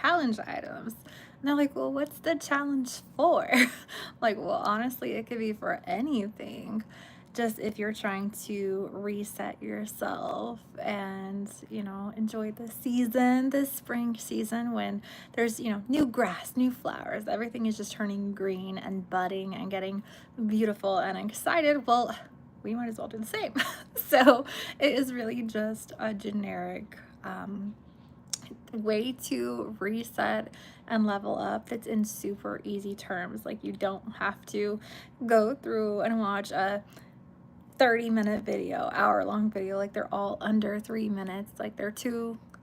challenge items. And they're like, well, what's the challenge for? Like, well, honestly, it could be for anything. Just if you're trying to reset yourself and, enjoy the season, the spring season when there's, new grass, new flowers, everything is just turning green and budding and getting beautiful and excited. Well, we might as well do the same. So it is really just a generic way to reset and level up that's in super easy terms. Like, you don't have to go through and watch a 30-minute video, hour-long video. Like, they're all under 3 minutes. Like, they're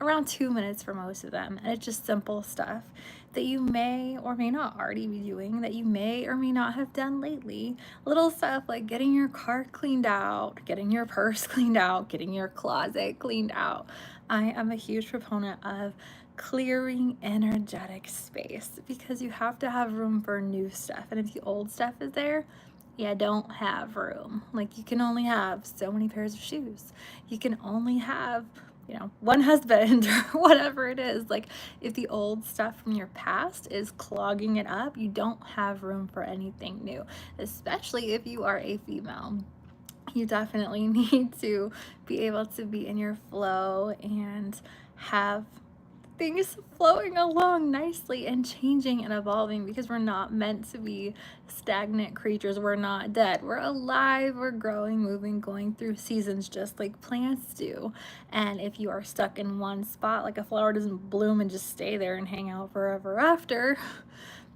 around 2 minutes for most of them. And it's just simple stuff that you may or may not already be doing, that you may or may not have done lately. Little stuff like getting your car cleaned out, getting your purse cleaned out, getting your closet cleaned out. I am a huge proponent of clearing energetic space because you have to have room for new stuff. And if the old stuff is there, you don't have room. Like, you can only have so many pairs of shoes. You can only have, one husband or whatever it is. Like, if the old stuff from your past is clogging it up, you don't have room for anything new, especially if you are a female. You definitely need to be able to be in your flow and have things flowing along nicely and changing and evolving, because we're not meant to be stagnant creatures. We're not dead. We're alive. We're growing, moving, going through seasons just like plants do. And if you are stuck in one spot, like a flower doesn't bloom and just stay there and hang out forever after.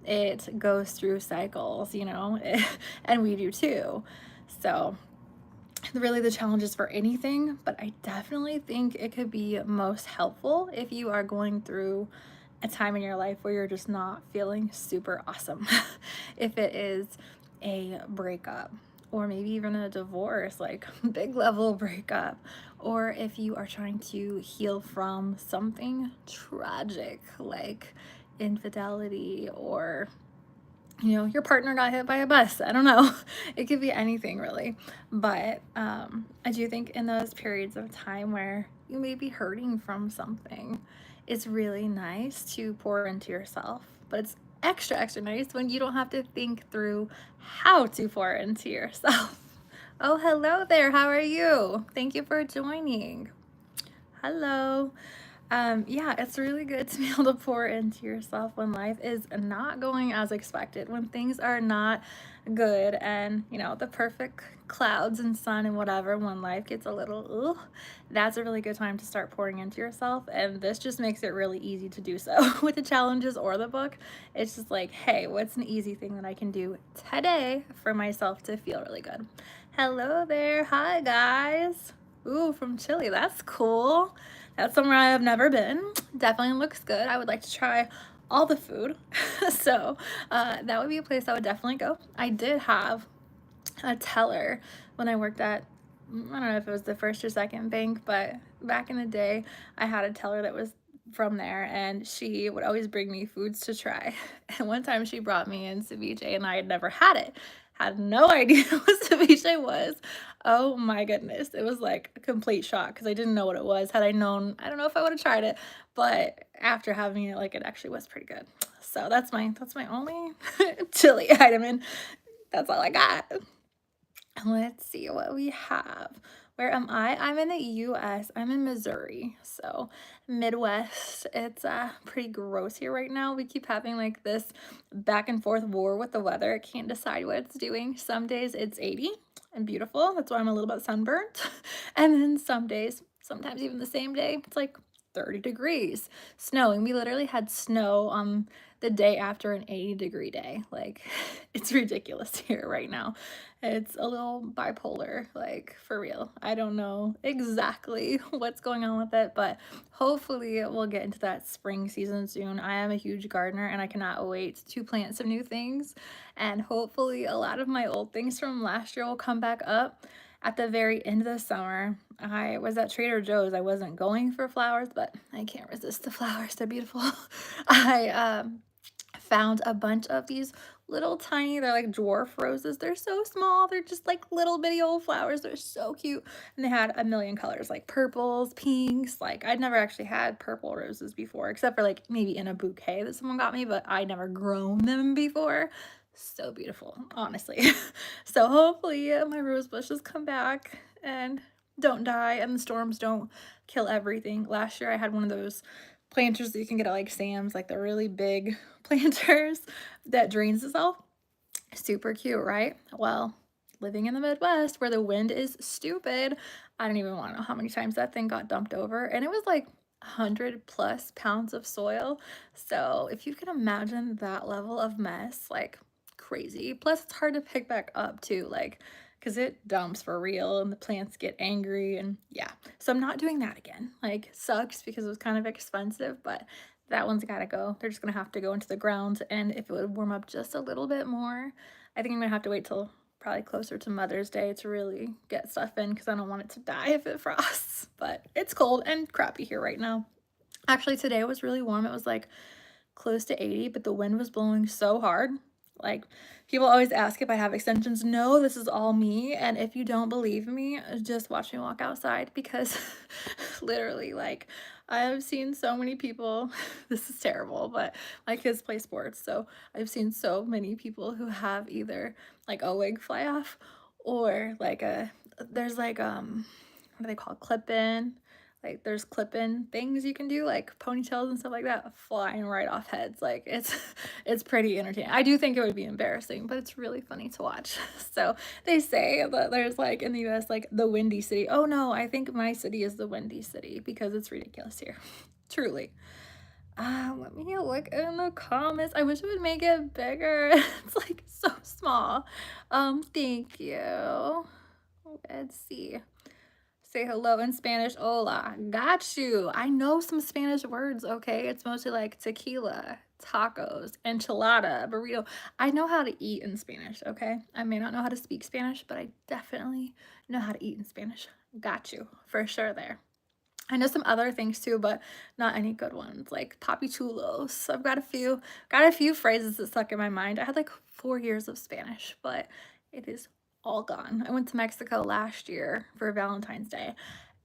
It goes through cycles, and we do too. So really, the challenges for anything, but I definitely think it could be most helpful if you are going through a time in your life where you're just not feeling super awesome. If it is a breakup, or maybe even a divorce, like big level breakup, or if you are trying to heal from something tragic like infidelity, or your partner got hit by a bus. I don't know. It could be anything, really. But I do think in those periods of time where you may be hurting from something, it's really nice to pour into yourself. But it's extra, extra nice when you don't have to think through how to pour into yourself. Oh, hello there. How are you? Thank you for joining. Hello. Yeah, it's really good to be able to pour into yourself when life is not going as expected, when things are not good, and the perfect clouds and sun and whatever. When life gets a little that's a really good time to start pouring into yourself. And this just makes it really easy to do so with the challenges or the book. It's just like, hey, what's an easy thing that I can do today for myself to feel really good? Hello there. Hi, guys. Ooh, from Chile. That's cool. That's somewhere I have never been. Definitely looks good. I would like to try all the food. So that would be a place I would definitely go. I did have a teller when I worked at, I don't know if it was the first or second bank, but back in the day, I had a teller that was from there, and she would always bring me foods to try. And one time she brought me in ceviche, and I had never had it. Had no idea what ceviche was. Oh my goodness. It was like a complete shock because I didn't know what it was. Had I known, I don't know if I would have tried it, but after having it, like, it actually was pretty good. So that's my only chili item, and that's all I got. Let's see what we have. Where am I? I'm in the US. I'm in Missouri. So Midwest. It's pretty gross here right now. We keep having like this back and forth war with the weather. I can't decide what it's doing. Some days it's 80 and beautiful. That's why I'm a little bit sunburnt. And then some days, sometimes even the same day, it's like 30 degrees, snowing. We literally had snow on the day after an 80-degree day. Like, it's ridiculous here right now. It's a little bipolar, like, for real. I don't know exactly what's going on with it, but hopefully we'll get into that spring season soon. I am a huge gardener and I cannot wait to plant some new things, and hopefully a lot of my old things from last year will come back up at the very end of the summer. I was at Trader Joe's. I wasn't going for flowers, but I can't resist the flowers. They're beautiful. I found a bunch of these little tiny, they're like dwarf roses. They're so small. They're just like little bitty old flowers. They're so cute. And they had a million colors, like purples, pinks. Like I'd never actually had purple roses before, except for like maybe in a bouquet that someone got me, but I'd never grown them before. So beautiful, honestly. So hopefully my rose bushes come back and don't die and the storms don't kill everything. Last year I had one of those planters that you can get at like Sam's, like the really big planters that drains itself. Super cute, right? Well, living in the Midwest where the wind is stupid, I don't even want to know how many times that thing got dumped over. And it was like 100+ pounds of soil. So if you can imagine that level of mess, like crazy. Plus, it's hard to pick back up too, like, because it dumps for real and the plants get angry. And yeah, so I'm not doing that again. Like, sucks because it was kind of expensive, but that one's gotta go. They're just gonna have to go into the ground. And if it would warm up just a little bit more, I think I'm gonna have to wait till probably closer to Mother's Day to really get stuff in because I don't want it to die if it frosts. But it's cold and crappy here right now. Actually, today was really warm. It was like close to 80, but the wind was blowing so hard. Like, people always ask if I have extensions. No, this is all me. And if you don't believe me, just watch me walk outside because literally, like, I have seen so many people. This is terrible, but my kids play sports. So I've seen so many people who have either like a wig fly off or like there's like, what do they call it? Clip in, like there's clip-in things you can do, like ponytails and stuff like that, flying right off heads. Like it's pretty entertaining. I do think it would be embarrassing, but it's really funny to watch. So they say that there's like in the US like the windy city. Oh no, I think my city is the windy city because it's ridiculous here. Truly. Let me look in the comments. I wish it would make it bigger. It's like so small. Thank you. Let's see. Say hello in Spanish. Hola. Got you. I know some Spanish words, okay? It's mostly like tequila, tacos, enchilada, burrito. I know how to eat in Spanish, okay? I may not know how to speak Spanish, but I definitely know how to eat in Spanish. Got you. For sure there. I know some other things too, but not any good ones, like papi chulos. So I've got a few phrases that stuck in my mind. I had like 4 years of Spanish, but it is all gone. I went to Mexico last year for Valentine's Day,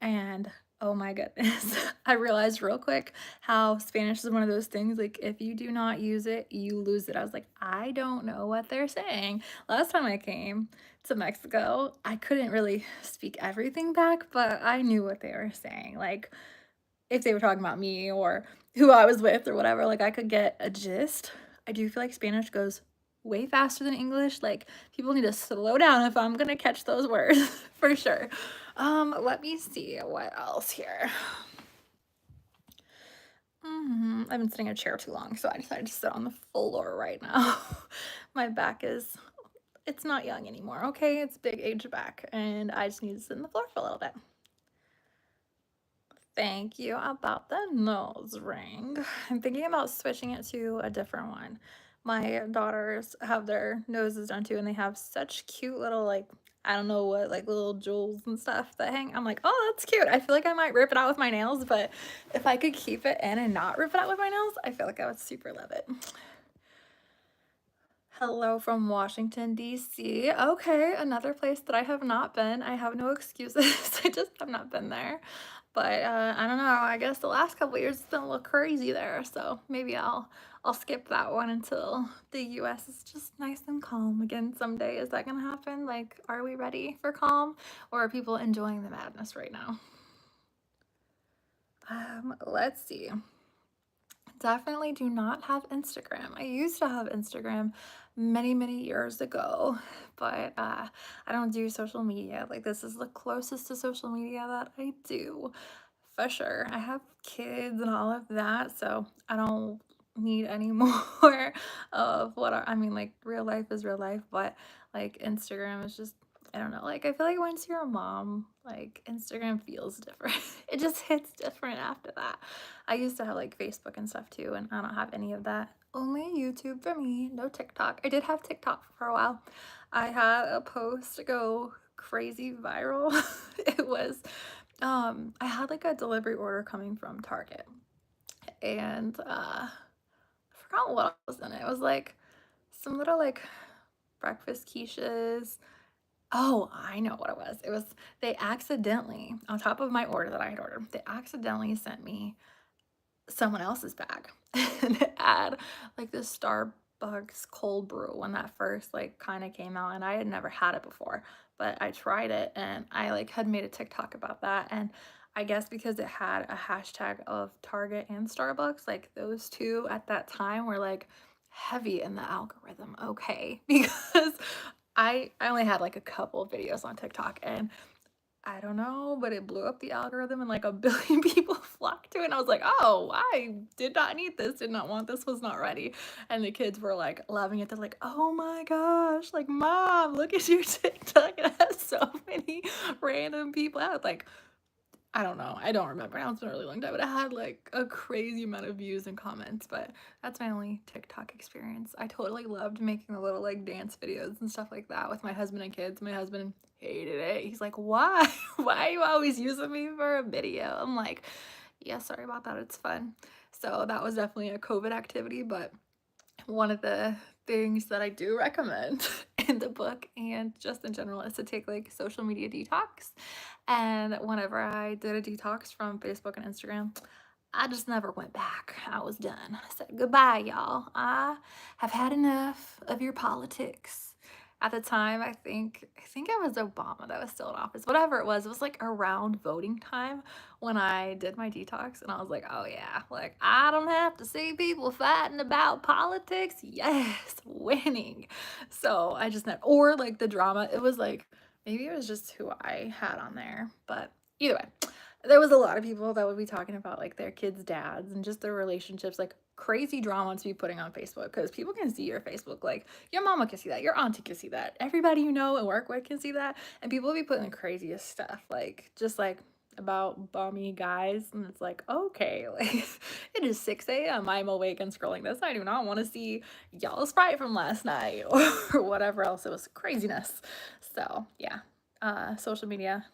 and oh my goodness, I realized real quick how Spanish is one of those things, like if you do not use it, you lose it. I was like, I don't know what they're saying. Last time I came to Mexico, I couldn't really speak everything back, but I knew what they were saying. Like if they were talking about me or who I was with or whatever, like I could get a gist. I do feel like Spanish goes way faster than English. Like people need to slow down if I'm gonna catch those words for sure. Let me see what else here. I've been sitting in a chair too long, so I decided to sit on the floor right now. My back is, it's not young anymore, okay? It's big age back, and I just need to sit on the floor for a little bit. Thank you about the nose ring. I'm thinking about switching it to a different one. My daughters have their noses done too, and they have such cute little, like, I don't know what, like little jewels and stuff that hang. I'm like, oh, that's cute. I feel like I might rip it out with my nails, but if I could keep it in and not rip it out with my nails, I feel like I would super love it. Hello from Washington, D.C. Okay, another place that I have not been. I have no excuses. I just have not been there. But I don't know. I guess the last couple years it's been a little crazy there, so maybe I'll skip that one until the U.S. is just nice and calm again someday. Is that gonna happen? Like, are we ready for calm, or are people enjoying the madness right now? Let's see. Definitely do not have Instagram. I used to have Instagram many years ago, but I don't do social media. Like this is the closest to social media that I do, for sure. I have kids and all of that, so I don't need any more of what I mean, like real life is real life, but like Instagram is just, I don't know, like I feel like once you're a mom, like Instagram feels different. It just hits different after that. I used to have like Facebook and stuff too, and I don't have any of that. Only YouTube for me, no TikTok. I did have TikTok for a while. I had a post go crazy viral. It was, I had like a delivery order coming from Target, and I forgot what was in it. It was like some little like breakfast quiches. Oh, I know what it was. It was they accidentally, on top of my order that I had ordered, they accidentally sent me someone else's bag and it had like this Starbucks cold brew when that first like kind of came out, and I had never had it before, but I tried it and I like had made a TikTok about that. And I guess because it had a hashtag of Target and Starbucks, like those two at that time were like heavy in the algorithm, okay? Because I only had like a couple of videos on TikTok, and I don't know, but it blew up the algorithm and like a billion people flocked to it. And I was like, oh, I did not need this, did not want this, was not ready. And the kids were like loving it. They're like, oh my gosh, like, mom, look at your TikTok. It has so many random people out. Like, I don't know. I don't remember. Now it's been a really long time, but it had like a crazy amount of views and comments. But that's my only TikTok experience. I totally loved making the little like dance videos and stuff like that with my husband and kids. My husband hated it. He's like, why? Why are you always using me for a video? I'm like, yeah, sorry about that. It's fun. So that was definitely a COVID activity, but one of the things that I do recommend in the book and just in general is to take like social media detox. And whenever I did a detox from Facebook and Instagram, I just never went back. I was done. I said, goodbye, y'all. I have had enough of your politics. At the time, I think it was Obama that was still in office. Whatever it was like around voting time when I did my detox, and I was like, oh yeah, like I don't have to see people fighting about politics. Yes, winning. So I just net or like the drama. It was like maybe it was just who I had on there, but either way, there was a lot of people that would be talking about like their kids' dads and just their relationships, like crazy drama to be putting on Facebook because people can see your Facebook. Like your mama can see that, your auntie can see that, everybody you know and work with can see that, and people will be putting the craziest stuff, like just like about bummy guys, and it's like okay, like it is 6 a.m. I'm awake and scrolling this. I do not want to see y'all's fight from last night or whatever else. It was craziness. So yeah, social media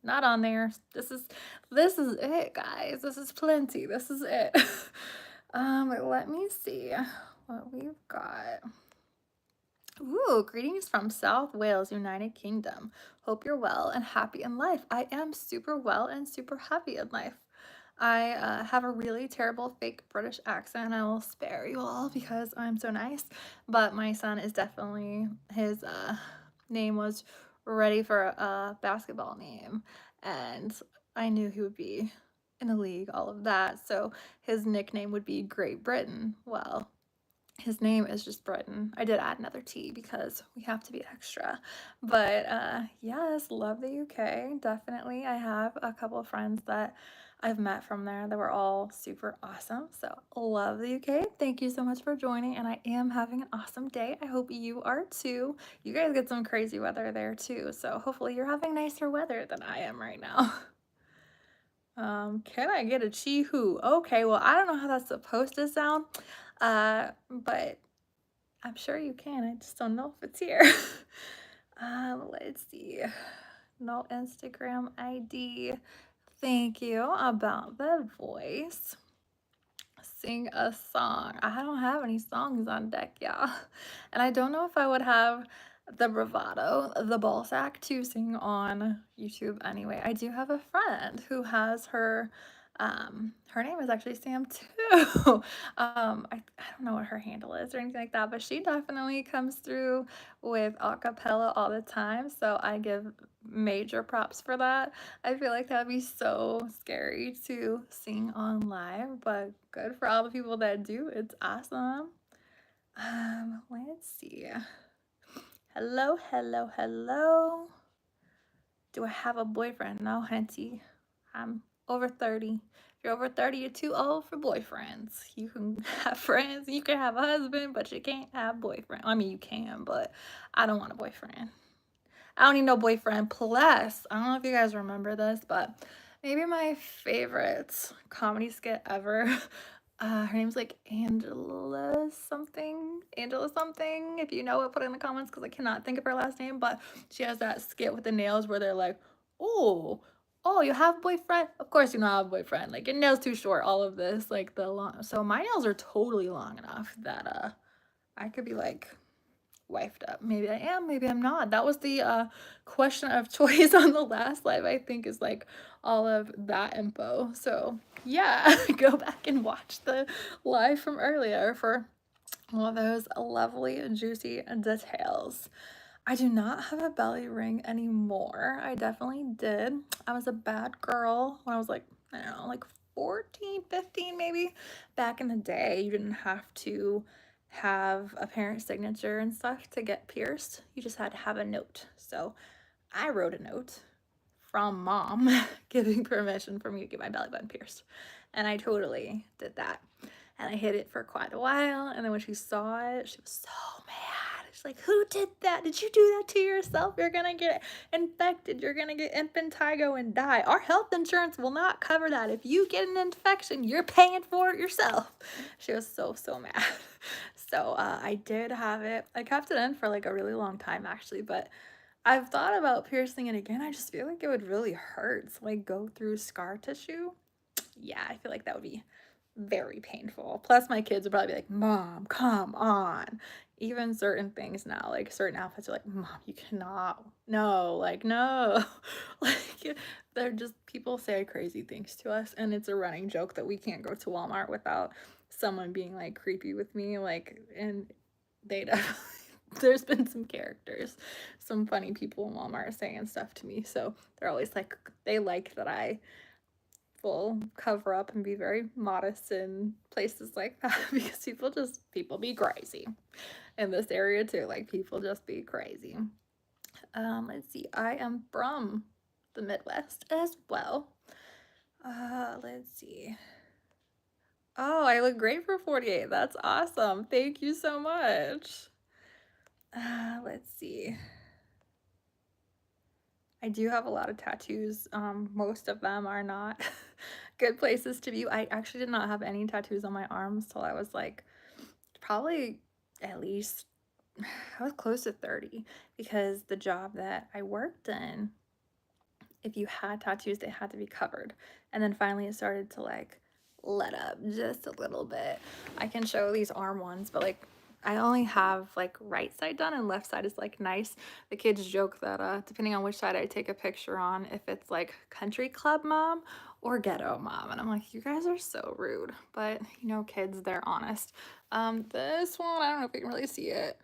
not on there. This is it, guys. This is plenty. This is it. Let me see what we've got. Ooh, greetings from South Wales, United Kingdom. Hope you're well and happy in life. I am super well and super happy in life. I have a really terrible fake British accent. I will spare you all because I'm so nice. But my son is definitely, his name was ready for a basketball name. And I knew he would be in the league, all of that. So his nickname would be Great Britain. Well, his name is just Britain. I did add another T because we have to be extra. But yes, love the UK. Definitely. I have a couple of friends that I've met from there that were all super awesome. So love the UK. Thank you so much for joining, and I am having an awesome day. I hope you are too. You guys get some crazy weather there too. So hopefully you're having nicer weather than I am right now. Can I get a chi-hoo? Okay, well, I don't know how that's supposed to sound, but I'm sure you can. I just don't know if it's here. Let's see. No Instagram ID. Thank you about the voice. Sing a song. I don't have any songs on deck, y'all. And I don't know if I would have the bravado, the ball sack to sing on YouTube anyway. I do have a friend who has her name is actually Sam too. I don't know what her handle is or anything like that, but she definitely comes through with a cappella all the time. So I give major props for that. I feel like that would be so scary to sing on live, but good for all the people that do. It's awesome. Let's see. Hello, hello, hello. Do I have a boyfriend? No, Henty. I'm over 30. If you're over 30, you're too old for boyfriends. You can have friends, you can have a husband, but you can't have boyfriend. I mean, you can, but I don't want a boyfriend. I don't need no boyfriend. Plus, I don't know if you guys remember this, but maybe my favorite comedy skit ever. Her name's like Angela something. Angela something. If you know it, put it in the comments because I cannot think of her last name. But she has that skit with the nails where they're like, oh, Oh, you have a boyfriend? Of course you don't have a boyfriend. Like, your nail's too short, all of this, like, the long so my nails are totally long enough that, I could be, like, wifed up. Maybe I am, maybe I'm not. That was the, question of choice on the last live, I think, is, like, all of that info. So, yeah, go back and watch the live from earlier for all of those lovely, juicy details. I do not have a belly ring anymore. I definitely did. I was a bad girl when I was like, I don't know, like 14, 15 maybe. Back in the day, you didn't have to have a parent signature and stuff to get pierced. You just had to have a note. So I wrote a note from mom giving permission for me to get my belly button pierced. And I totally did that. And I hid it for quite a while. And then when she saw it, she was so mad. She's like, who did that? Did you do that to yourself? You're gonna get infected. You're gonna get impetigo and die. Our health insurance will not cover that. If you get an infection, you're paying for it yourself. She was so, so mad. So I did have it. I kept it in for like a really long time actually, but I've thought about piercing it again. I just feel like it would really hurt to like go through scar tissue. Yeah, I feel like that would be very painful. Plus, my kids would probably be like, Mom, come on. Even certain things now, like certain outfits are like, Mom, you cannot. No, like, no. Like, they're just, people say crazy things to us. And it's a running joke that we can't go to Walmart without someone being like creepy with me. Like, and they definitely, there's been some characters, some funny people in Walmart saying stuff to me. So they're always like, they like that I will cover up and be very modest in places like that because people be crazy in this area too. Like people just be crazy. Let's see. I am from the Midwest as well. Let's see. Oh, I look great for 48. That's awesome. Thank you so much. Let's see. I do have a lot of tattoos. Most of them are not good places to view. I actually did not have any tattoos on my arms till I was like probably at least I was close to 30 because the job that I worked in, if you had tattoos, they had to be covered. And then finally it started to like let up just a little bit. I can show these arm ones, but like I only have like right side done and left side is like nice. The kids joke that depending on which side I take a picture on, if it's like country club mom or ghetto mom. And I'm like, you guys are so rude. But you know, kids, they're honest. This one, I don't know if you can really see it.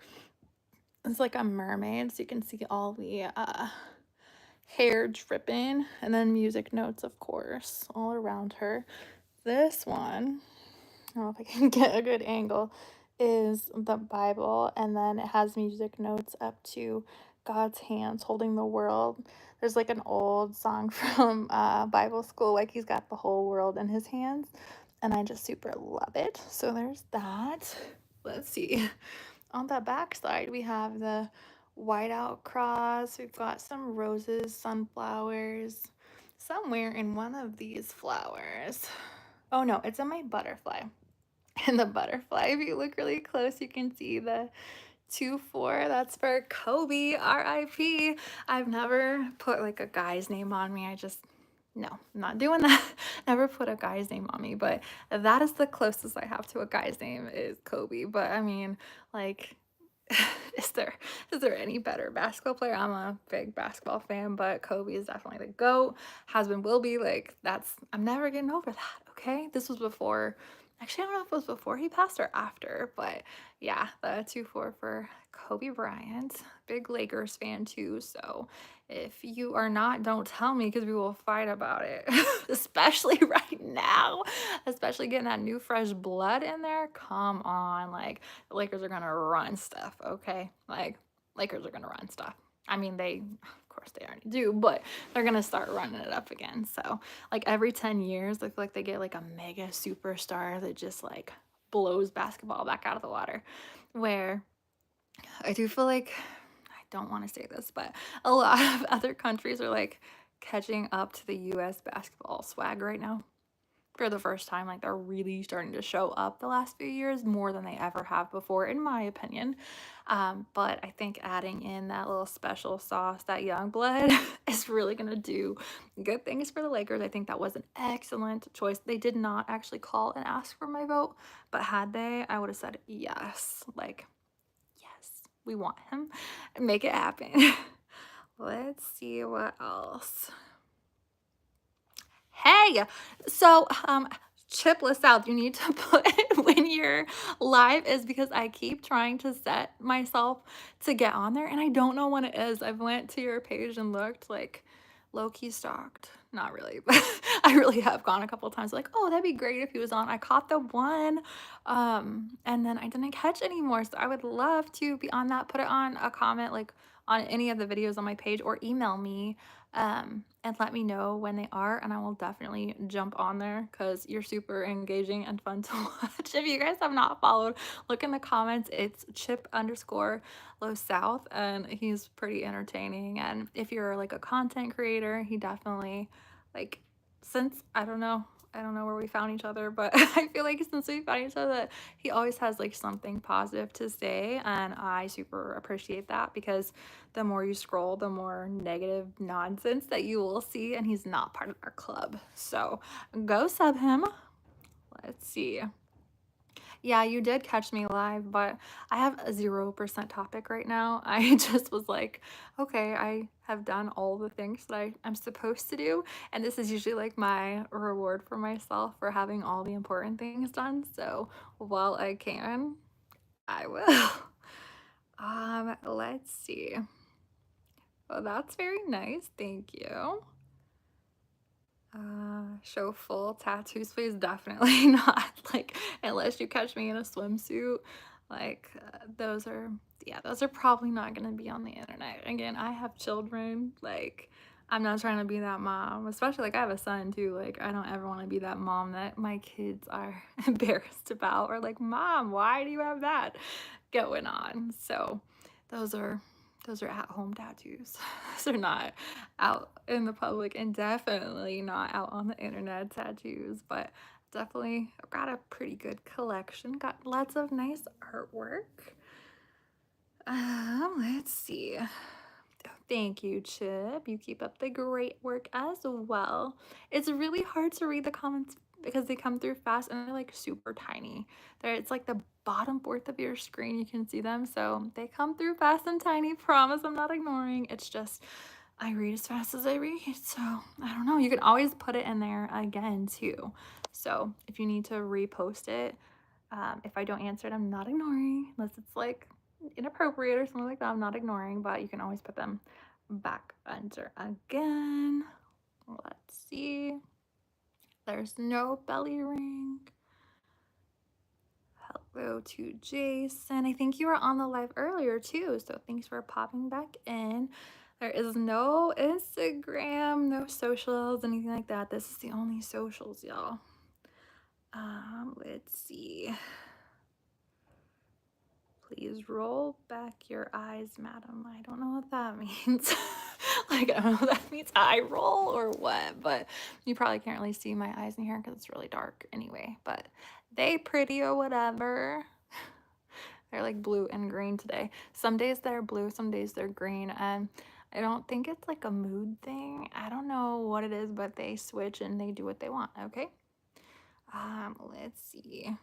It's like a mermaid, so you can see all the hair dripping, and then music notes, of course, all around her. This one, I don't know if I can get a good angle, is the Bible, and then it has music notes up to God's hands holding the world. There's like an old song from Bible school, like he's got the whole world in his hands, and I just super love it. So there's that. Let's see. On the back side, we have the whiteout cross. We've got some roses, sunflowers, somewhere in one of these flowers. Oh no, it's in my butterfly. And the butterfly, if you look really close, you can see the 2-4. That's for Kobe, RIP. I've never put like a guy's name on me. No, I'm not doing that. Never put a guy's name on me, but that is the closest I have to a guy's name is Kobe. But I mean, like, is there any better basketball player? I'm a big basketball fan, but Kobe is definitely the GOAT. Has been, will be. Like, I'm never getting over that, okay? This was before, actually, I don't know if it was before he passed or after, but yeah, the 2-4 for Kobe Bryant. Big Lakers fan too, so if you are not, don't tell me because we will fight about it. Especially right now. Especially getting that new fresh blood in there. Come on. Like, the Lakers are gonna run stuff, okay? Like, Lakers are gonna run stuff. I mean, of course they already do, but they're gonna start running it up again. So, like every 10 years, I feel like they get like a mega superstar that just like blows basketball back out of the water. Where I do feel like, I don't want to say this, but a lot of other countries are like catching up to the US basketball swag right now. for the first time. Like, they're really starting to show up the last few years more than they ever have before, in my opinion. But I think adding in that little special sauce, that young blood, is really gonna do good things for the Lakers. I think that was an excellent choice. They did not actually call and ask for my vote, but had they, I would have said yes. Like, yes, we want him. Make it happen. Let's see what else. Hey, so chip list out. You need to put when your live is, because I keep trying to set myself to get on there and I don't know when it is. I've went to your page and looked, like, low key stalked. Not really, but I really have gone a couple times like, oh, that'd be great if he was on. I caught the one, and then I didn't catch anymore. So I would love to be on that. Put it on a comment, like on any of the videos on my page, or email me and let me know when they are, and I will definitely jump on there because you're super engaging and fun to watch. If you guys have not followed, look in the comments. It's Chip underscore low south, and he's pretty entertaining. And if you're like a content creator, he definitely, like, since I don't know where we found each other, but I feel like since we found each other, he always has like something positive to say, and I super appreciate that because the more you scroll, the more negative nonsense that you will see, and he's not part of our club. So go sub him. Let's see. Yeah, you did catch me live, but I have a 0% topic right now. I just was like, okay, I have done all the things that I'm supposed to do. And this is usually like my reward for myself for having all the important things done. So while I can, I will. Let's see. Well, that's very nice. Thank you. Show full tattoos, please. Definitely not. Like, unless you catch me in a swimsuit, like, yeah, those are probably not gonna be on the internet. Again, I have children. Like, I'm not trying to be that mom, especially like I have a son too. Like, I don't ever want to be that mom that my kids are embarrassed about, or like, mom, why do you have that going on? So, those are those are at home tattoos. Those are not out in the public, and definitely not out on the internet tattoos, but definitely I've got a pretty good collection. Got lots of nice artwork. Let's see. Thank you, Chip. You keep up the great work as well. It's really hard to read the comments because they come through fast and they're like super tiny. It's like the bottom fourth of your screen. You can see them. So they come through fast and tiny. Promise I'm not ignoring. It's just I read as fast as I read. So I don't know. You can always put it in there again too. So if you need to repost it, if I don't answer it, I'm not ignoring, unless it's like inappropriate or something like that. I'm not ignoring, but you can always put them back under again. Let's see. There's no belly ring. Hello to Jason. I think you were on the live earlier too, so thanks for popping back in. There is no Instagram, no socials, anything like that. This is the only socials, y'all. Let's see. Please roll back your eyes, madam. I don't know what that means. Like, I don't know if that means eye roll or what, but you probably can't really see my eyes in here because it's really dark anyway, but they pretty or whatever. They're like blue and green today. Some days they're blue, some days they're green, and I don't think it's like a mood thing. I don't know what it is, but they switch and they do what they want, okay? Let's see.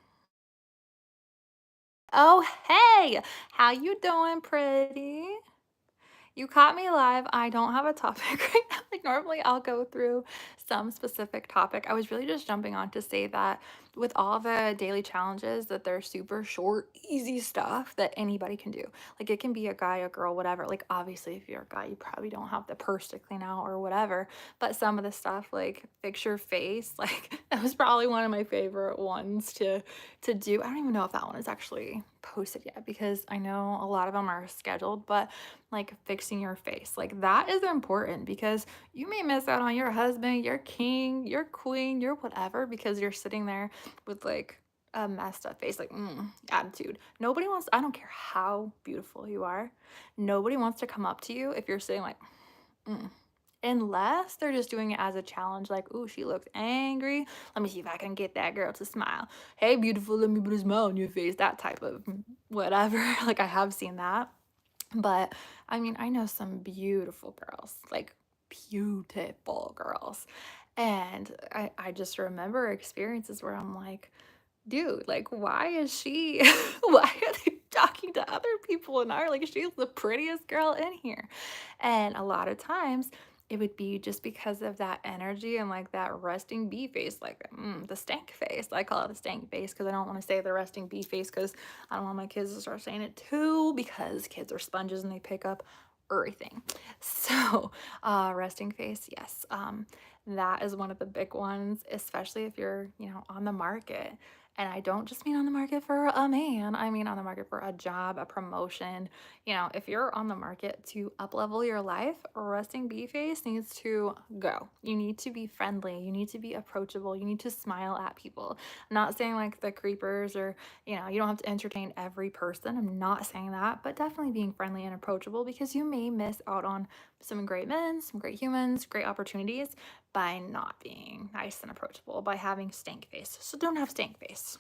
Oh, hey, how you doing, pretty? You caught me live. I don't have a topic right now. Like, normally I'll go through some specific topic. I was really just jumping on to say that with all the daily challenges, that they're super short, easy stuff that anybody can do. Like, it can be a guy, a girl, whatever. Like, obviously if you're a guy, you probably don't have the purse to clean out or whatever. But some of the stuff, like fix your face, like that was probably one of my favorite ones to do. I don't even know if that one is actually posted yet because I know a lot of them are scheduled, but like fixing your face, like that is important because you may miss out on your husband, your king, your queen, your whatever, because you're sitting there with like a messed up face, like attitude. Nobody wants, I don't care how beautiful you are, nobody wants to come up to you if you're sitting like unless they're just doing it as a challenge, like, "Ooh, she looks angry. Let me see if I can get that girl to smile. Hey, beautiful, let me put a smile on your face." That type of whatever. Like, I have seen that. But I mean, I know some beautiful girls, like beautiful girls. And I just remember experiences where I'm like, dude, like, why is she, why are they talking to other people in our, like, she's the prettiest girl in here. And a lot of times it would be just because of that energy and like that resting bee face, like the stank face. I call it the stank face because I don't want to say the resting bee face because I don't want my kids to start saying it too, because kids are sponges and they pick up everything. So, resting face, yes. That is one of the big ones, especially if you're, on the market. And I don't just mean on the market for a man, I mean on the market for a job, a promotion. If you're on the market to up level your life, resting bee face needs to go. You need to be friendly. You need to be approachable. You need to smile at people. I'm not saying like the creepers or, you don't have to entertain every person. I'm not saying that, but definitely being friendly and approachable because you may miss out on some great men, some great humans, great opportunities by not being nice and approachable, by having stank face. So don't have stank face.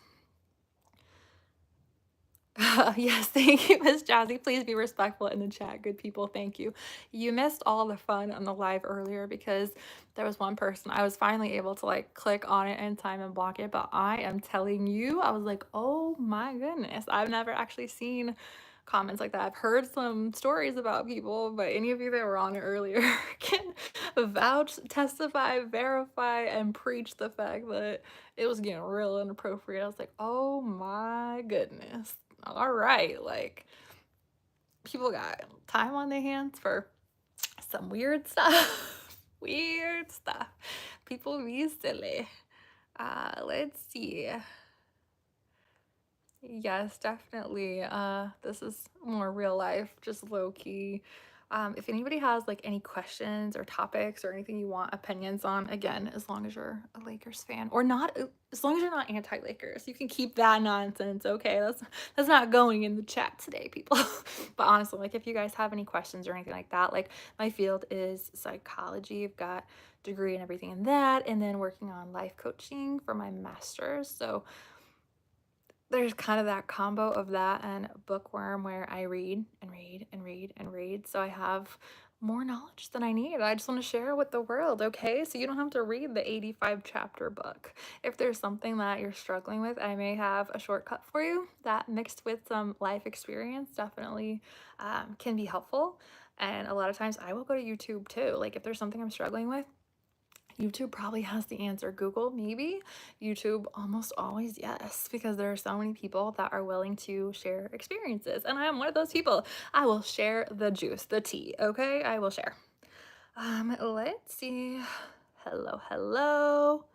Yes, thank you, Miss Jazzy. Please be respectful in the chat. Good people, thank you. You missed all the fun on the live earlier because there was one person I was finally able to like click on it in time and block it. But I am telling you, I was like, oh my goodness, I've never actually seen comments like that. I've heard some stories about people, but any of you that were on it earlier can vouch, testify, verify, and preach the fact that it was getting real inappropriate. I was like, oh my goodness. All right, like people got time on their hands for some weird stuff. Weird stuff. People be silly. Let's see. Yes, definitely. This is more real life, just low key. If anybody has like any questions or topics or anything you want opinions on, again, as long as you're a Lakers fan or not, as long as you're not anti-Lakers, you can keep that nonsense. Okay, that's not going in the chat today, people. But honestly, like if you guys have any questions or anything like that, like my field is psychology. I've got degree and everything in that, and then working on life coaching for my master's. So there's kind of that combo of that and bookworm where I read and read and read and read. So I have more knowledge than I need. I just want to share with the world, okay? So you don't have to read the 85 chapter book. If there's something that you're struggling with, I may have a shortcut for you that mixed with some life experience definitely can be helpful. And a lot of times I will go to YouTube too. Like if there's something I'm struggling with, YouTube probably has the answer. Google, maybe. YouTube, almost always yes, because there are so many people that are willing to share experiences. And I am one of those people. I will share the juice, the tea, okay? I will share. Let's see. Hello, hello.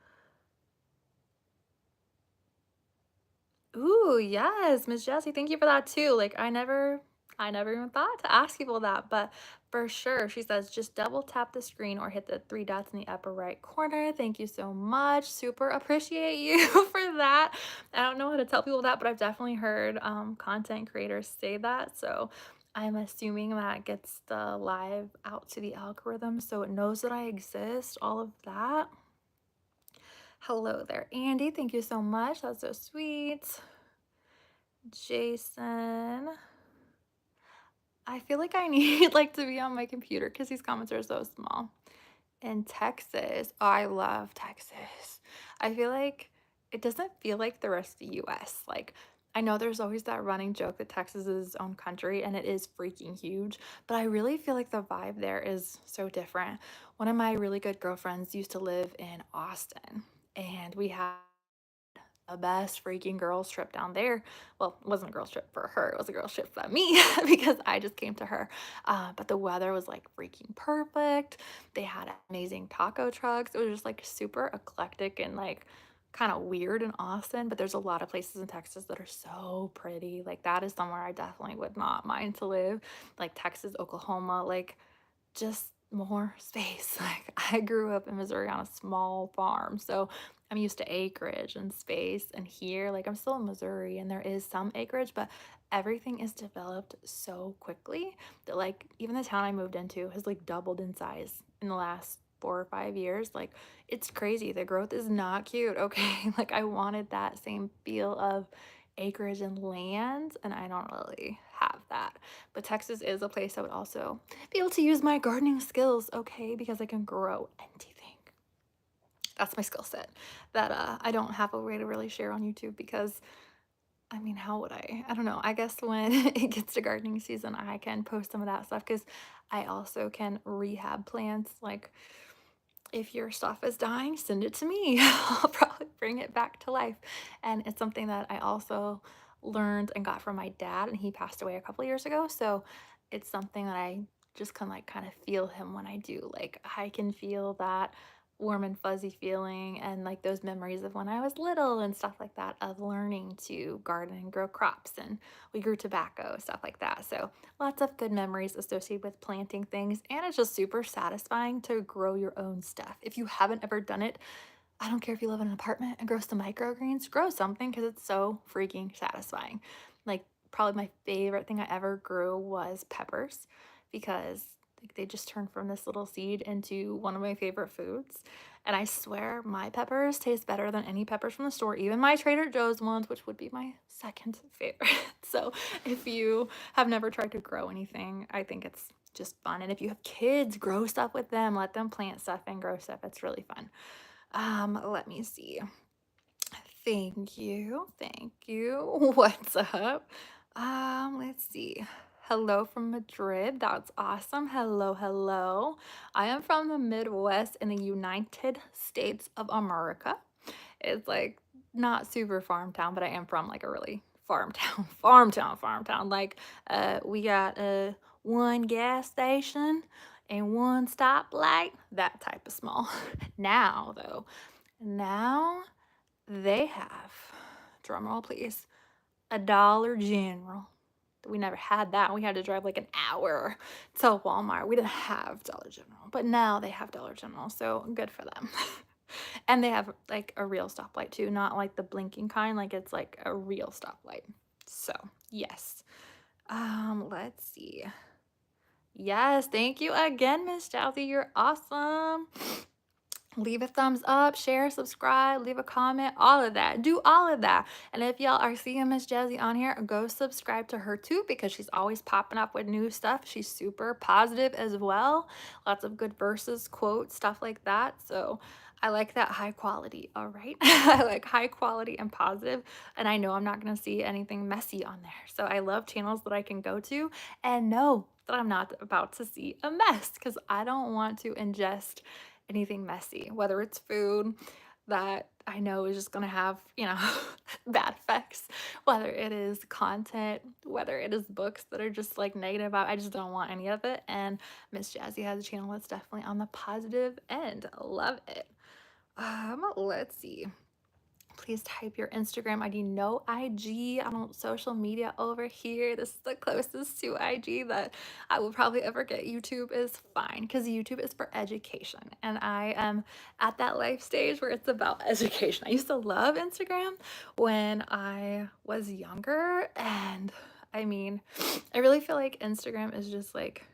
Ooh, yes, Miss Jessie, thank you for that too. Like I never even thought to ask people that, but for sure, she says just double tap the screen or hit the three dots in the upper right corner. Thank you so much. Super appreciate you for that. I don't know how to tell people that, but I've definitely heard content creators say that. So I'm assuming that gets the live out to the algorithm so it knows that I exist, all of that. Hello there, Andy. Thank you so much. That's so sweet. Jason. I feel like I need like to be on my computer because these comments are so small. In Texas, oh, I love Texas. I feel like it doesn't feel like the rest of the US. Like I know there's always that running joke that Texas is its own country and it is freaking huge, but I really feel like the vibe there is so different. One of my really good girlfriends used to live in Austin and we had the best freaking girls trip down there. Well, it wasn't a girls trip for her. It was a girls trip for me because I just came to her. But the weather was like freaking perfect. They had amazing taco trucks. It was just like super eclectic and like kind of weird in Austin, but there's a lot of places in Texas that are so pretty. Like that is somewhere I definitely would not mind to live. Like Texas, Oklahoma, like just more space. Like I grew up in Missouri on a small farm, so I'm used to acreage and space. And here, like I'm still in Missouri and there is some acreage, but everything is developed so quickly that like even the town I moved into has like doubled in size in the last 4 or 5 years. Like, it's crazy. The growth is not cute, okay? Like, I wanted that same feel of acreage and land, and I don't really have that. But Texas is a place I would also be able to use my gardening skills, okay? Because I can grow anything. That's my skill set that I don't have a way to really share on YouTube because I mean, how would I? I don't know. I guess when it gets to gardening season, I can post some of that stuff because I also can rehab plants. Like, if your stuff is dying, send it to me. I'll probably bring it back to life. And it's something that I also learned and got from my dad, and he passed away a couple years ago. So it's something that I just can like kind of feel him when I do. Like, I can feel that warm and fuzzy feeling and like those memories of when I was little and stuff like that of learning to garden and grow crops, and we grew tobacco, stuff like that. So lots of good memories associated with planting things, and it's just super satisfying to grow your own stuff. If you haven't ever done it, I don't care if you live in an apartment and grow some microgreens, grow something because it's so freaking satisfying. Like, probably my favorite thing I ever grew was peppers because they just turned from this little seed into one of my favorite foods. And I swear my peppers taste better than any peppers from the store, even my Trader Joe's ones, which would be my second favorite. So if you have never tried to grow anything, I think it's just fun. And if you have kids, grow stuff with them, let them plant stuff and grow stuff. It's really fun. Let me see. Thank you. Thank you. What's up? Let's see. Hello from Madrid. That's awesome. Hello, hello. I am from the Midwest in the United States of America. It's like not super farm town, but I am from like a really farm town, farm town. Like, we got one gas station and one stoplight, that type of small. Now, though, now they have, drumroll please, a Dollar General. We never had that. We had to drive like an hour to Walmart. We didn't have Dollar General, but now they have Dollar General, so good for them. And they have like a real stoplight too, not like the blinking kind, like it's like a real stoplight. So, yes. Let's see. Yes, thank you again, Miss Jowsy. You're awesome. Leave a thumbs up, share, subscribe, leave a comment, all of that. Do all of that. And if y'all are seeing Miss Jazzy on here, go subscribe to her too because she's always popping up with new stuff. She's super positive as well. Lots of good verses, quotes, stuff like that. So I like that high quality, all right? I like high quality and positive, and I know I'm not going to see anything messy on there. So I love channels that I can go to and know that I'm not about to see a mess because I don't want to ingest anything messy, whether it's food that I know is just gonna have, bad effects, whether it is content, whether it is books that are just like negative. I just don't want any of it. And Miss Jazzy has a channel that's definitely on the positive end. Love it. Let's see. Please type your Instagram ID. No IG. I don't social media over here. This is the closest to IG that I will probably ever get. YouTube is fine because YouTube is for education. And I am at that life stage where it's about education. I used to love Instagram when I was younger. And I mean, I really feel like Instagram is just like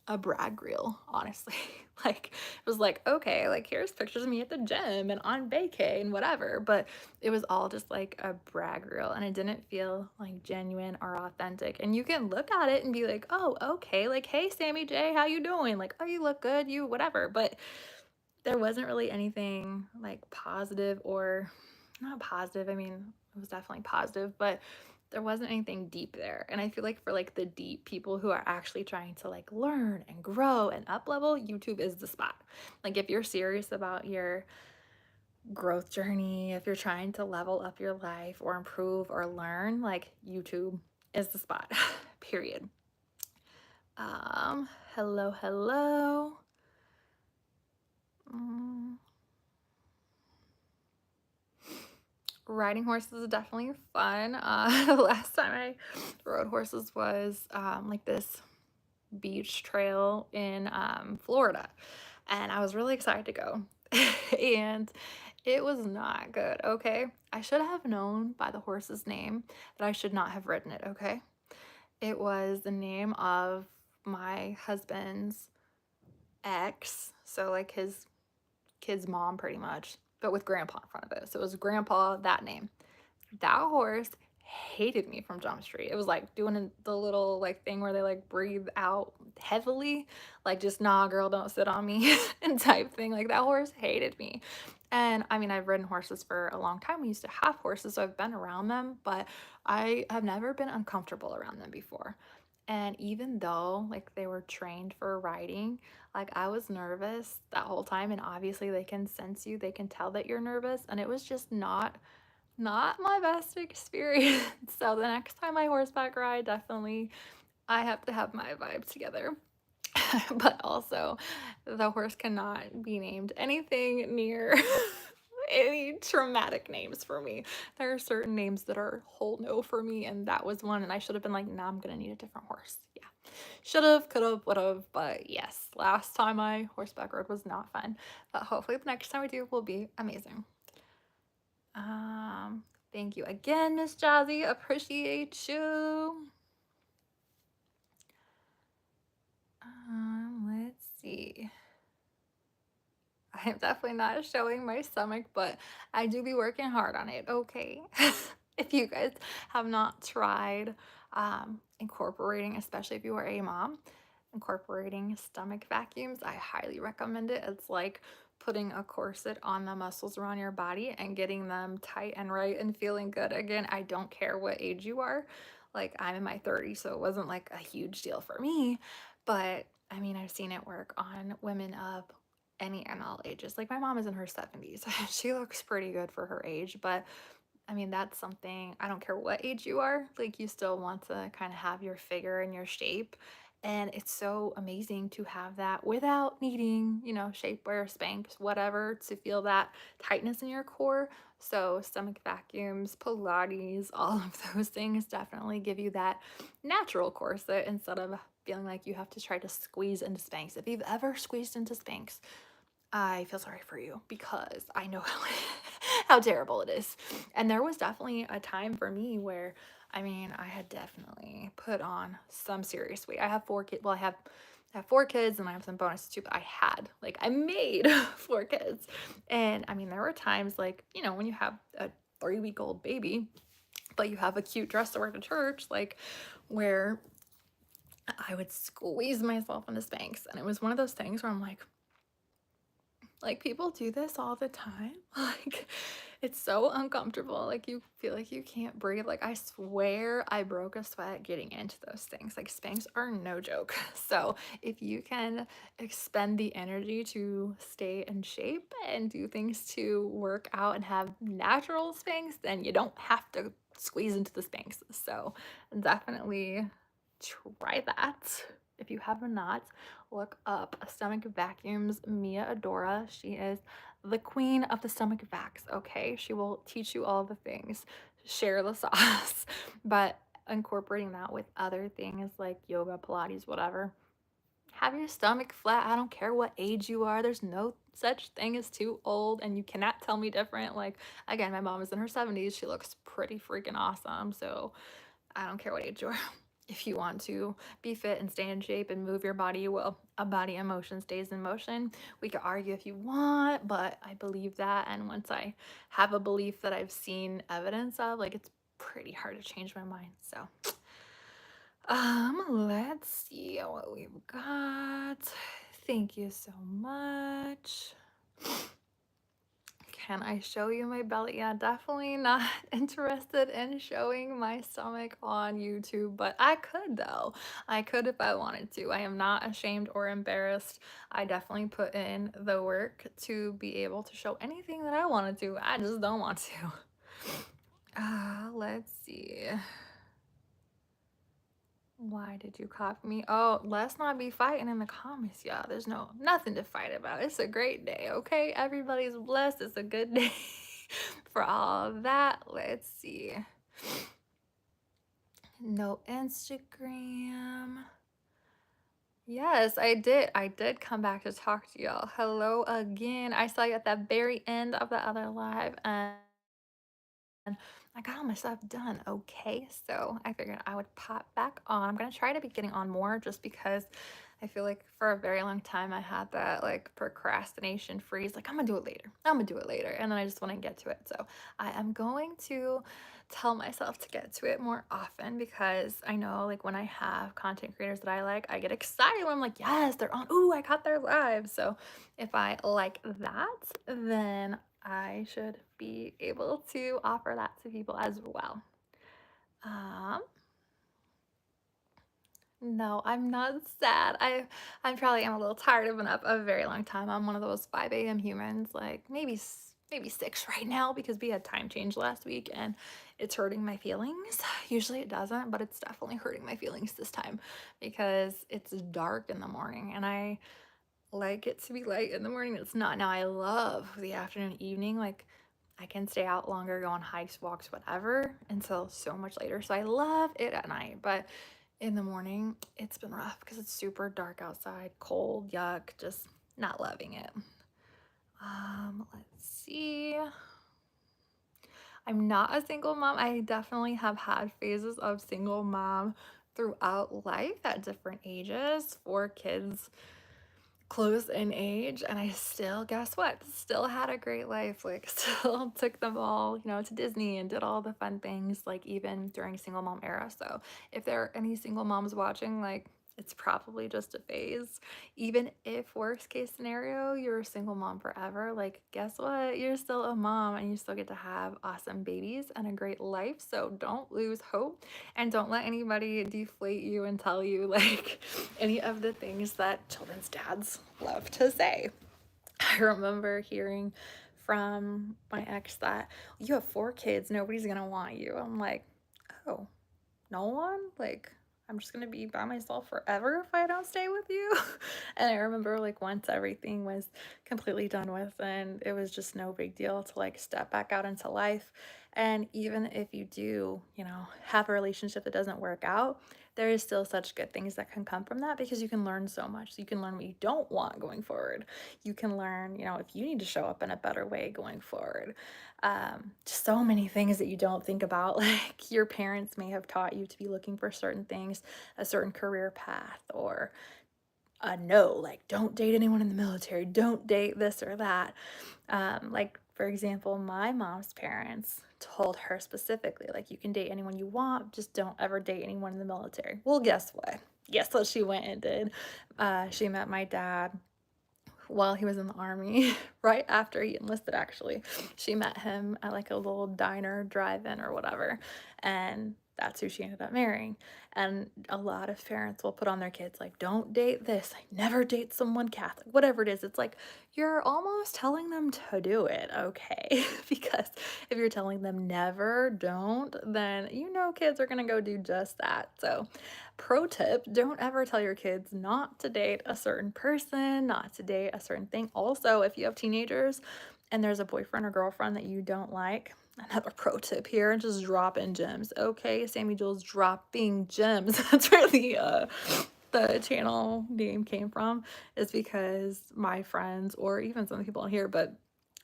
a brag reel, honestly. Like, it was like, okay, like here's pictures of me at the gym and on vacay and whatever, but it was all just like a brag reel and it didn't feel like genuine or authentic. And you can look at it and be like, oh, okay, like, hey, Sammy J, how you doing? Like, oh, you look good, you whatever. But there wasn't really anything like positive, or not positive. I mean, it was definitely positive, but there wasn't anything deep there. And I feel like for like the deep people who are actually trying to like learn and grow and up level, YouTube is the spot. Like, if you're serious about your growth journey, if you're trying to level up your life or improve or learn, like, YouTube is the spot. Period. Hello, hello. Riding horses is definitely fun. The last time I rode horses was like this beach trail in Florida, and I was really excited to go. And it was not good, okay? I should have known by the horse's name that I should not have ridden it, okay? It was the name of my husband's ex, so like his kid's mom pretty much, but with grandpa in front of it. So it was grandpa, that name. That horse hated me from Jump Street. It was like doing the little like thing where they like breathe out heavily, like just nah, girl, don't sit on me and type thing. Like that horse hated me. And I mean, I've ridden horses for a long time. We used to have horses, so I've been around them, but I have never been uncomfortable around them before. And even though like they were trained for riding, like I was nervous that whole time, and obviously they can sense you, they can tell that you're nervous, and it was just not my best experience. So the next time I horseback ride, definitely I have to have my vibe together. But also, the horse cannot be named anything near any traumatic names for me. There are certain names that are whole no for me, and that was one. And I should have been like, nah, I'm gonna need a different horse. Yeah, should have, could have, would have. But yes, last time I horseback rode was not fun. But hopefully, the next time we do will be amazing. Um, Thank you again, Miss Jazzy. Appreciate you. Let's see. I am definitely not showing my stomach, but I do be working hard on it, okay? If you guys have not tried incorporating, especially if you are a mom, incorporating stomach vacuums, I highly recommend it. It's like putting a corset on the muscles around your body and getting them tight and right and feeling good again. I don't care what age you are. Like I'm in my 30s, so it wasn't like a huge deal for me, but I mean, I've seen it work on women of any and all ages. Like my mom is in her 70s. She looks pretty good for her age, but I mean, that's something, I don't care what age you are, like you still want to kind of have your figure and your shape. And it's so amazing to have that without needing, shapewear, Spanx, whatever, to feel that tightness in your core. So, stomach vacuums, Pilates, all of those things definitely give you that natural corset instead of feeling like you have to try to squeeze into Spanx. If you've ever squeezed into Spanx, I feel sorry for you because I know how terrible it is. And there was definitely a time for me where, I mean, I had definitely put on some serious weight. I have 4 kids. Well, I have 4 kids and I have some bonuses too, but I made 4 kids. And I mean, there were times like, when you have a 3-week-old baby, but you have a cute dress to wear to church, like where I would squeeze myself into Spanx. And it was one of those things where I'm like people do this all the time. Like it's so uncomfortable. Like you feel like you can't breathe. Like I swear I broke a sweat getting into those things. Like Spanx are no joke. So if you can expend the energy to stay in shape and do things to work out and have natural Spanx, then you don't have to squeeze into the Spanx. So definitely try that. If you have not, look up stomach vacuums Mia Adora. She is the queen of the stomach vacs, okay? She will teach you all the things. Share the sauce. But incorporating that with other things like yoga, Pilates, whatever. Have your stomach flat. I don't care what age you are. There's no such thing as too old, and you cannot tell me different. Like, again, my mom is in her 70s. She looks pretty freaking awesome. So I don't care what age you are. If you want to be fit and stay in shape and move your body, you will. A body in motion stays in motion. We could argue if you want, but I believe that. And once I have a belief that I've seen evidence of, like it's pretty hard to change my mind. So, let's see what we've got. Thank you so much. Can I show you my belly? Yeah, definitely not interested in showing my stomach on YouTube, but I could though. I could if I wanted to. I am not ashamed or embarrassed. I definitely put in the work to be able to show anything that I wanted to. I just don't want to. Let's see. Why did you copy me? Oh, let's not be fighting in the comments, y'all. There's nothing to fight about. It's a great day, okay? Everybody's blessed. It's a good day for all of that. Let's see. No Instagram. Yes, I did. I did come back to talk to y'all. Hello again. I saw you at the very end of the other live, and I got all my stuff done, okay? So I figured I would pop back on. I'm gonna try to be getting on more just because I feel like for a very long time I had that like procrastination freeze, like I'm gonna do it later. I'm gonna do it later. And then I just want to get to it. So I am going to tell myself to get to it more often because I know like when I have content creators that I like, I get excited when I'm like, yes, they're on. Ooh, I caught their live. So if I like that, then I should be able to offer that to people as well. Um, no, I'm not sad. I probably am a little tired. I've been up a very long time. I'm one of those 5 a.m. humans, like maybe 6 right now because we had time change last week and it's hurting my feelings. Usually it doesn't, but it's definitely hurting my feelings this time because it's dark in the morning and I like it to be light in the morning. It's not. Now I love the afternoon, evening. Like I can stay out longer, go on hikes, walks, whatever until so much later. So I love it at night, but in the morning it's been rough because it's super dark outside, cold, yuck, just not loving it. Let's see. I'm not a single mom. I definitely have had phases of single mom throughout life at different ages, 4 kids close in age, and I still, guess what, still had a great life, like still took them all, to Disney and did all the fun things, like even during single mom era. So if there are any single moms watching, like it's probably just a phase. Even if worst case scenario, you're a single mom forever, like guess what, you're still a mom and you still get to have awesome babies and a great life. So don't lose hope and don't let anybody deflate you and tell you like any of the things that children's dads love to say. I remember hearing from my ex that you have 4 kids, nobody's gonna want you. I'm like, oh, no one? Like, I'm just gonna be by myself forever if I don't stay with you. And I remember like once everything was completely done with and it was just no big deal to like step back out into life. And even if you do, have a relationship that doesn't work out, there is still such good things that can come from that because you can learn so much. So you can learn what you don't want going forward. You can learn, if you need to show up in a better way going forward. Just so many things that you don't think about. Like your parents may have taught you to be looking for certain things, a certain career path, or no, like don't date anyone in the military, don't date this or that. Like for example, my mom's parents told her specifically, like you can date anyone you want, just don't ever date anyone in the military. Well, guess what? Guess what she went and did? She met my dad while he was in the army, right after he enlisted, actually. She met him at like a little diner, drive-in or whatever, and that's who she ended up marrying. And a lot of parents will put on their kids like, don't date this, like never date someone Catholic, whatever it is. It's like you're almost telling them to do it, okay? Because if you're telling them never, don't, then kids are gonna go do just that. So pro tip, don't ever tell your kids not to date a certain person, not to date a certain thing. Also, if you have teenagers and there's a boyfriend or girlfriend that you don't like, another pro tip here, just drop in gems. Okay, Sammi Jewels dropping gems. That's where the channel name came from, is because my friends or even some people here, but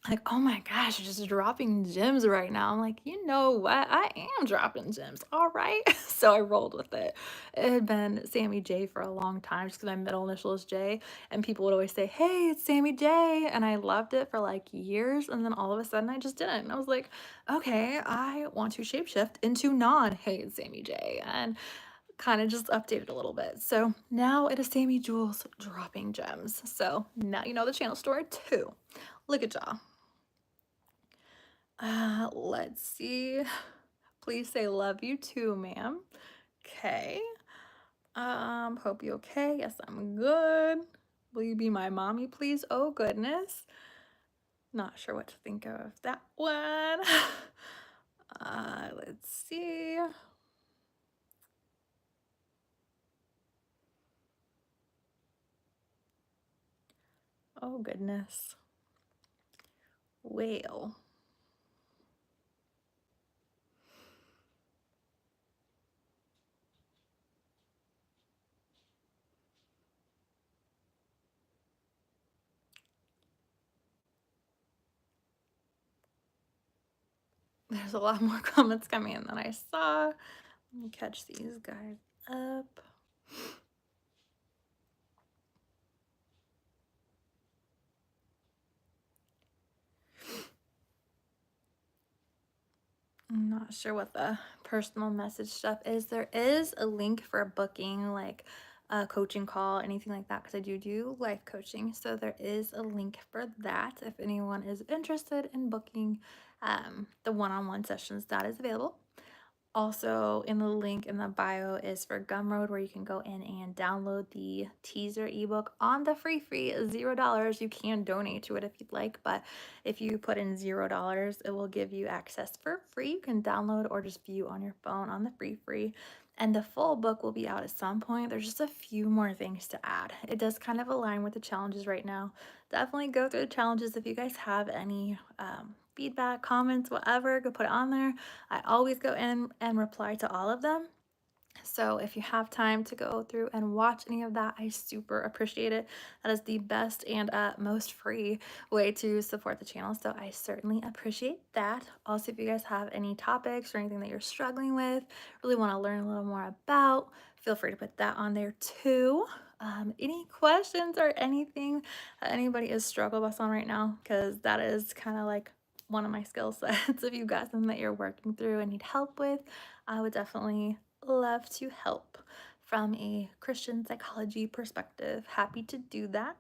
like, oh my gosh, you're just dropping gems right now. I'm like, you know what? I am dropping gems. All right. So I rolled with it. It had been Sammi J for a long time just because my middle initial is J. And people would always say, hey, it's Sammi J. And I loved it for like years. And then all of a sudden I just didn't. And I was like, okay, I want to shapeshift into hey, it's Sammi J. And kind of just updated a little bit. So now it is Sammi Jewels dropping gems. So now you know the channel story too. Look at y'all. Let's see. Please say love you too, ma'am. Okay. Hope you okay. Yes, I'm good. Will you be my mommy, please? Oh, goodness. Not sure what to think of that one. Let's see. Oh, goodness. Whale. There's a lot more comments coming in than I saw. Let me catch these guys up. I'm not sure what the personal message stuff is. There is a link for booking like a coaching call, anything like that, because I do life coaching. So there is a link for that if anyone is interested in booking the one-on-one sessions that is available. Also, in the link in the bio is for Gumroad, where you can go in and download the teaser ebook on the free $0. You can donate to it if you'd like, but if you put in $0, it will give you access for free. You can download or just view on your phone on the free. And the full book will be out at some point. There's just a few more things to add. It does kind of align with the challenges right now. Definitely go through the challenges. If you guys have any feedback, comments, whatever, go put it on there. I always go in and reply to all of them. So if you have time to go through and watch any of that, I super appreciate it. That is the best and most free way to support the channel. So I certainly appreciate that. Also, if you guys have any topics or anything that you're struggling with, really want to learn a little more about, feel free to put that on there too. Any questions or anything that anybody is struggle bus on right now? Because that is kind of like one of my skill sets. If you've got something that you're working through and need help with, I would definitely love to help from a Christian psychology perspective. Happy to do that.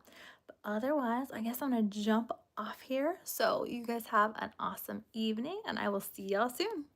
But otherwise, I guess I'm gonna jump off here. So you guys have an awesome evening and I will see y'all soon.